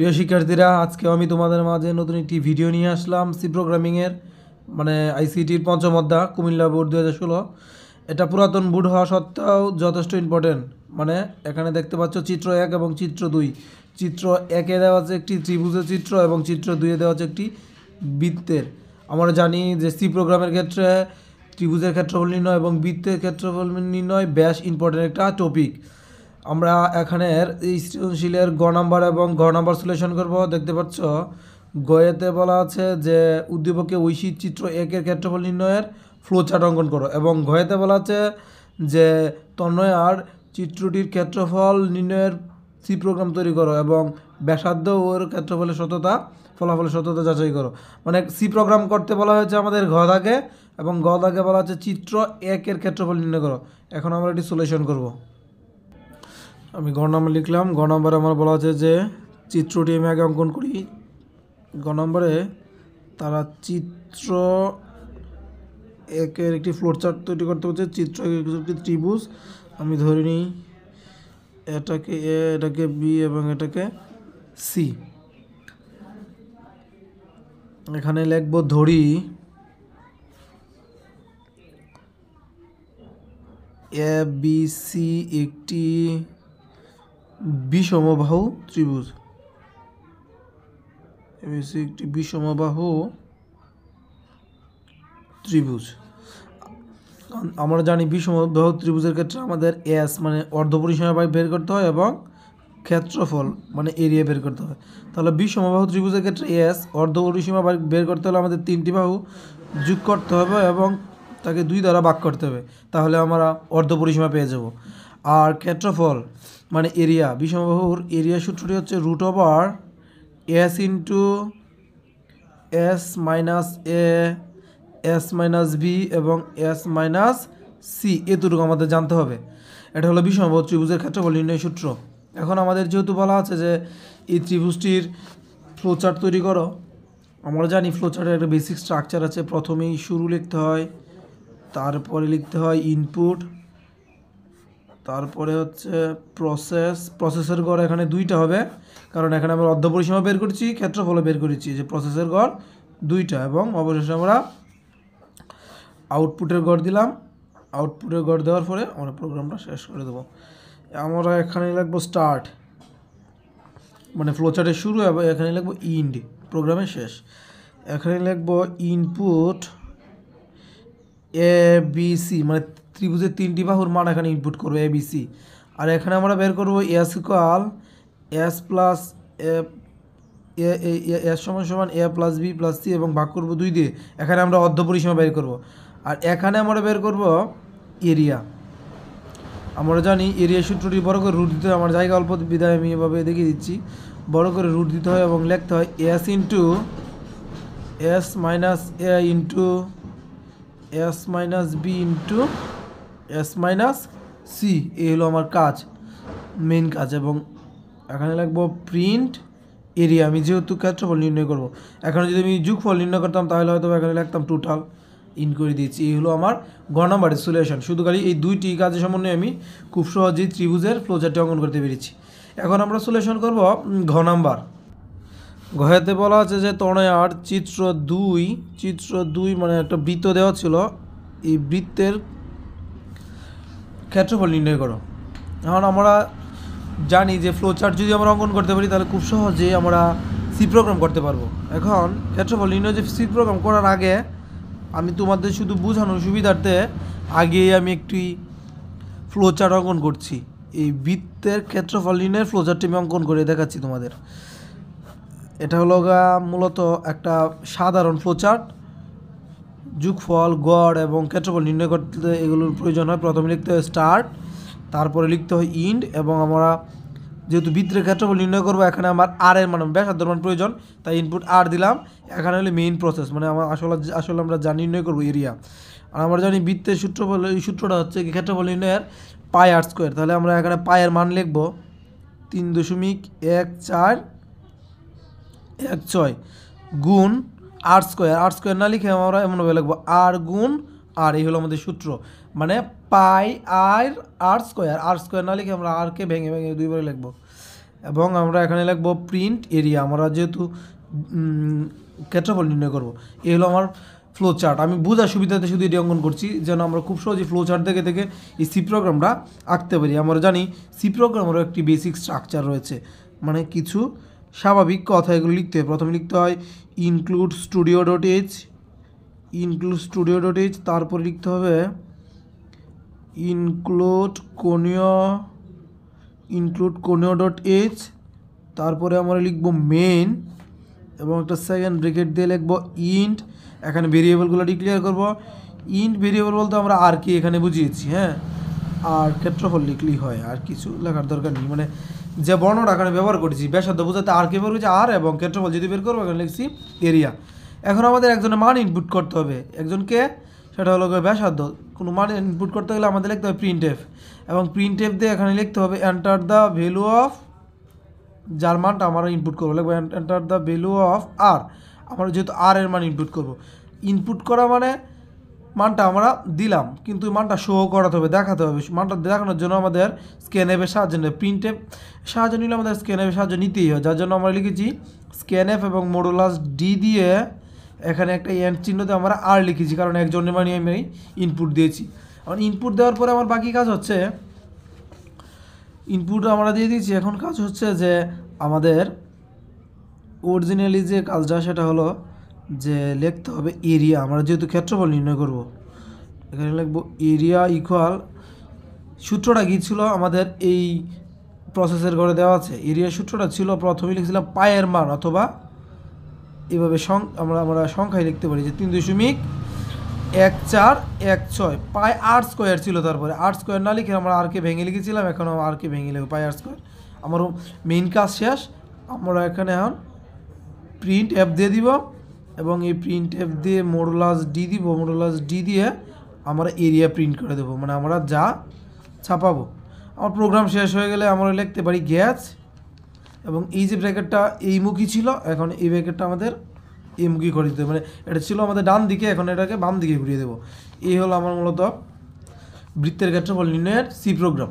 প্রিয় শিক্ষার্থীরা, আজকে আমি তোমাদের মাঝে নতুন একটি ভিডিও নিয়ে আসলাম সি প্রোগ্রামিংয়ের আইসিটির পঞ্চম অধ্যায় কুমিল্লা বোর্ড 2016। এটা পুরাতন বোর্ড হওয়া সত্ত্বেও যথেষ্ট ইম্পর্টেন্ট। এখানে দেখতে পাচ্ছ চিত্র 1 এবং চিত্র 2। চিত্র 1-এ দেওয়া আছে একটি ত্রিভুজের চিত্র এবং চিত্র 2-এ দেওয়া আছে একটি বৃত্তের। আমরা জানি যে সি প্রোগ্রামের ক্ষেত্রে ত্রিভুজের ক্ষেত্রফল নির্ণয় এবং বৃত্তের ক্ষেত্রফল নির্ণয় বেশ ইম্পর্টেন্ট একটা টপিক। আমরা এখানের এই সৃজনশীলের গ নাম্বার এবং ঘ নাম্বার সলিউশন করব। দেখতে পাচ্ছ গয়েতে বলা আছে যে উদ্দীপকে ঐশিক চিত্র 1-এর ক্ষেত্রফল নির্ণয়ের ফ্লোচার্ট অঙ্কন করো, এবং ঘয়েতে বলা আছে যে তন্ময় আর চিত্রটির ক্ষেত্রফল নির্ণয়ের সি প্রোগ্রাম তৈরি করো এবং ব্যাসার্ধ ওর ক্ষেত্রফলের সততা ফলাফলের সততা যাচাই করো। সি প্রোগ্রাম করতে বলা হয়েছে আমাদের ঘ দাগে, এবং ঘ দাগে বলা আছে চিত্র 1-এর ক্ষেত্রফল নির্ণয় করো। এখন আমরা এটি সলিউশন করব। আমি গ নাম্বার লিখলাম। গ নাম্বারে আমার বলা আছে যে চিত্রটি আমি আগে অঙ্কন করি। গ নাম্বারে তারা চিত্র 1-এর একটি ফ্লোর চার্ট তৈরি করতে হচ্ছে। চিত্র 1-এর একটি ত্রিভুজ আমি ধরে নিই, এটাকে এ, এটাকে বি এবং এটাকে সি। এখানে লিখব ধরি এ বি সি একটি বিষমবাহু ত্রিভুজ। এবিসি একটি বিষমবাহু ত্রিভুজ। আমরা জানি বিষমবাহু ত্রিভুজের ক্ষেত্রে আমাদের এস অর্ধপরিসীমা বের করতে হয় এবং ক্ষেত্রফল এরিয়া বের করতে হয়। তাহলে বিষমবাহু ত্রিভুজের ক্ষেত্রে এস অর্ধপরিসীমা বের করতে হলে আমাদের 3টি বাহু যোগ করতে হবে এবং তাকে 2 দ্বারা ভাগ করতে হবে, তাহলে আমরা অর্ধপরিসীমা পেয়ে যাব। আর ক্ষেত্রফল এরিয়া, বিষমবাহুর এরিয়া সূত্রটি হচ্ছে √over S into S minus A, S minus B এবং এস মাইনাস সি। এতটুকু আমাদের জানতে হবে। এটা হলো বিষমবাহু ত্রিভুজের ক্ষেত্রফল নির্ণয় সূত্র। এখন আমাদের যেহেতু বলা আছে যে এই ত্রিভুজটির ফ্লোচার্ট তৈরি করো, আমরা জানি ফ্লোচার্টের একটা বেসিক স্ট্রাকচার আছে। প্রথমেই শুরু লিখতে হয়, তারপরে লিখতে হয় ইনপুট, তারপরে হচ্ছে প্রসেসের গড় এখানে 2টা হবে, কারণ এখানে আমরা অর্ধপরিসীমা বের করেছি, ক্ষেত্রফলও বের করেছি, যে প্রসেসের গড় 2টা, এবং অবশেষে আমরা আউটপুটের গড় দিলাম। আউটপুটের গড় দেওয়ার পরে আমরা প্রোগ্রামটা শেষ করে দেবো। আমরা এখানে লিখবো স্টার্ট, ফ্লোচার্টের শুরু, এবং এখানে লিখবো ইন্ড, প্রোগ্রামের শেষ। এখানে লিখবো ইনপুট এ বি সি, ত্রিভুজের 3টি বাহুর মান এখানে ইনপুট করবো এ বি সি। আর এখানে আমরা বের করবো S equal S plus S সমান এ প্লাস বি প্লাস সি, এবং ভাগ করবো 2 দিয়ে। এখানে আমরা অর্ধপরিসীমা বের করব। আর এখানে আমরা বের করব এরিয়া। আমরা জানি এরিয়া সূত্রটি বড় করে রুট দিতে হয়। আমার জায়গা অল্প বিধায় আমি এভাবে দেখিয়ে দিচ্ছি। বড় করে রুট দিতে হয় এবং লিখতে হয় S into S minus A into S minus B into S minus C. এই হলো আমার কাজ, মেন কাজ। এবং এখানে লিখবো প্রিন্ট এরিয়া। আমি যেহেতু ক্ষেত্রফল নির্ণয় করব, এখানে যদি আমি যোগফল নির্ণয় করতাম তাহলে হয়তো এখানে লিখতাম টোটাল, ইন করে দিয়েছি। এই হলো আমার গ নাম্বারের সলিউশন। শুধু খালি এই 2টি কাজের সমন্বয়ে আমি খুব সহজেই ত্রিভুজের ফ্লোচার্টটি অঙ্কন করতে পেরেছি। এখন আমরা সলিউশন করব ঘ নাম্বার। ঘয়েতে বলা আছে যে তনয়ার চিত্র 2 একটা বৃত্ত দেওয়া ছিল, এই বৃত্তের ক্ষেত্রফল নির্ণয় করো। এখন আমরা জানি যে ফ্লোচার্ট যদি আমরা অঙ্কন করতে পারি তাহলে খুব সহজেই আমরা সি প্রোগ্রাম করতে পারবো। এখন ক্ষেত্রফল নির্ণয় যে সি প্রোগ্রাম করার আগে আমি তোমাদের শুধু বোঝানোর সুবিধার্থে আগেই আমি একটি ফ্লোচার্ট অঙ্কন করছি। এই বৃত্তের ক্ষেত্রফল নির্ণয়ের ফ্লোচার্টটি আমি অঙ্কন করে দেখাচ্ছি তোমাদের। এটা হলো মূলত একটা সাধারণ ফ্লোচার্ট। যোগফল, গড় এবং ক্ষেত্রফল নির্ণয় করতে এগুলোর প্রয়োজন হয়। প্রথমে লিখতে হয় স্টার্ট, তারপরে লিখতে হয় ইন্ড, এবং আমরা যেহেতু বৃত্তের ক্ষেত্রফল নির্ণয় করবো এখানে আমার আর এর ব্যাসার্ধের মান প্রয়োজন, তাই ইনপুট আর দিলাম। এখানে হলো মেইন প্রসেস, আমার আসলে আমরা যা নির্ণয় করবো এরিয়া। আর আমরা জানি বৃত্তের সূত্রফল, এই সূত্রটা হচ্ছে কি ক্ষেত্রফল নির্ণয়ের পাই আর স্কোয়ার। তাহলে আমরা এখানে পায়ের মান লিখবো 3.1416 গুণ আর স্কোয়ার না লিখে আমরা এমনভাবে লিখবো আর গুণ আর। এই হলো আমাদের সূত্র, পাই আর স্কোয়ার না লিখে আমরা আরকে ভেঙে 2 বারে লিখবো। এবং আমরা এখানে লিখবো প্রিন্ট এরিয়া। আমরা যেহেতু ক্ষেত্রফল নির্ণয় করব, এই হলো আমার ফ্লো চার্ট। আমি বোঝার সুবিধাতে শুধু এটি অঙ্কন করছি যেন আমরা খুব সহজে ফ্লো চার্ট দেখে দেখে এই সি প্রোগ্রামটা আঁকতে পারি। আমরা জানি সি প্রোগ্রামেরও একটি বেসিক স্ট্রাকচার রয়েছে, মানে কিছু স্বাভাবিক কথা এগুলো লিখতে হয়। প্রথমে লিখতে হয় include studio dot H, include studio dot H, তারপরে লিখতে হবে ইনক্লুড কোনিও ডট এইচ, তারপরে আমরা লিখব মেইন এবং একটা সেকেন্ড ব্রেকেট দিয়ে লিখব ইন্ট। এখানে ভেরিয়েবলগুলো ডিক্লেয়ার করব। ইন্ট ভেরিয়েবল বলতে আমরা আর কি এখানে বুঝিয়েছি, হ্যাঁ, আর ক্ষেত্রফল লিখলেই হয়, আর কিছু লেখার দরকার নেই। মানে যে বর্ণটা এখানে ব্যবহার করেছি ব্যাসার্ধ বোঝাতে আর কে বের হয়েছে আর, এবং ক্ষেত্রফল যদি বের করবো এখানে লিখছি এরিয়া। এখন আমাদের একজনের মান ইনপুট করতে হবে, একজনকে, সেটা হলো ব্যাসার্ধ। কোনো মান ইনপুট করতে গেলে আমাদের লিখতে হবে প্রিন্ট এফ, এবং প্রিন্ট এফ দিয়ে এখানে লিখতে হবে এন্টার দ্য ভ্যালু অফ, যার মানটা আমরা ইনপুট করবো লিখবো এন্টার দ্য ভ্যালু অফ আর। আমরা যেহেতু আর এর মান ইনপুট করব, ইনপুট করা মানে মানটা আমরা দিলাম, কিন্তু মানটা শো করাতে হবে, দেখাতে হবে। মানটা দেখানোর জন্য আমাদের স্ক্যান অ্যাপের সাহায্য নেবে, প্রিন্ট অ্যাপ সাহায্য নিলে আমাদের স্ক্যান অ্যাপের সাহায্য নিতেই হয়, যার জন্য আমরা লিখেছি স্ক্যান অ্যাপ এবং মডুলাস ডি দিয়ে এখানে একটা এন্ড চিহ্নতে আমরা আর লিখেছি, কারণ একজনের মানে আমি ইনপুট দিয়েছি। এখন ইনপুট দেওয়ার পরে আমার বাকি কাজ হচ্ছে, ইনপুট আমরা দিয়ে দিয়েছি, এখন কাজ হচ্ছে যে আমাদের অরিজিনালি যে কাজটা সেটা হলো যে লিখতে হবে এরিয়া। আমরা যেহেতু ক্ষেত্রফল নির্ণয় করব, এখানে লিখবো এরিয়া ইকুয়াল, সূত্রটা কী ছিল আমাদের এই প্রসেসের ঘরে দেওয়া আছে। এরিয়ার সূত্রটা ছিল, প্রথমে লিখছিলাম পায়ের মান, অথবা এভাবে আমরা সংখ্যায় লিখতে পারি যে 3.1416 পাই আর স্কোয়ার ছিল। তারপরে আর স্কোয়ার না লিখে আমরা আরকে ভেঙে লিখেছিলাম, এখন আরকে ভেঙে লিখবো পাই আর স্কোয়ার। আমারও মেইন কাজ শেষ। আমরা এখানে এখন প্রিন্ট এফ দিয়ে দিব, এবং এই প্রিন্ট এফ দিয়ে মডুলাস ডি দিব, মডুলাস ডি দিয়ে আমরা এরিয়া প্রিন্ট করে দেবো, মানে আমরা যা ছাপাবো। আমার প্রোগ্রাম শেষ হয়ে গেলে আমরা লিখতে পারি গ্যাস, এবং এই যে ব্র্যাকেটটা এই মুখী ছিল, এখন এই ব্র্যাকেটটা আমাদের এই মুখী করে দিতে হবে, মানে এটা ছিল আমাদের ডান দিকে, এখন এটাকে বাম দিকে ঘুরিয়ে দেবো। এই হলো আমার মূলত বৃত্তের ক্ষেত্রফল নির্ণয়ের সি প্রোগ্রাম।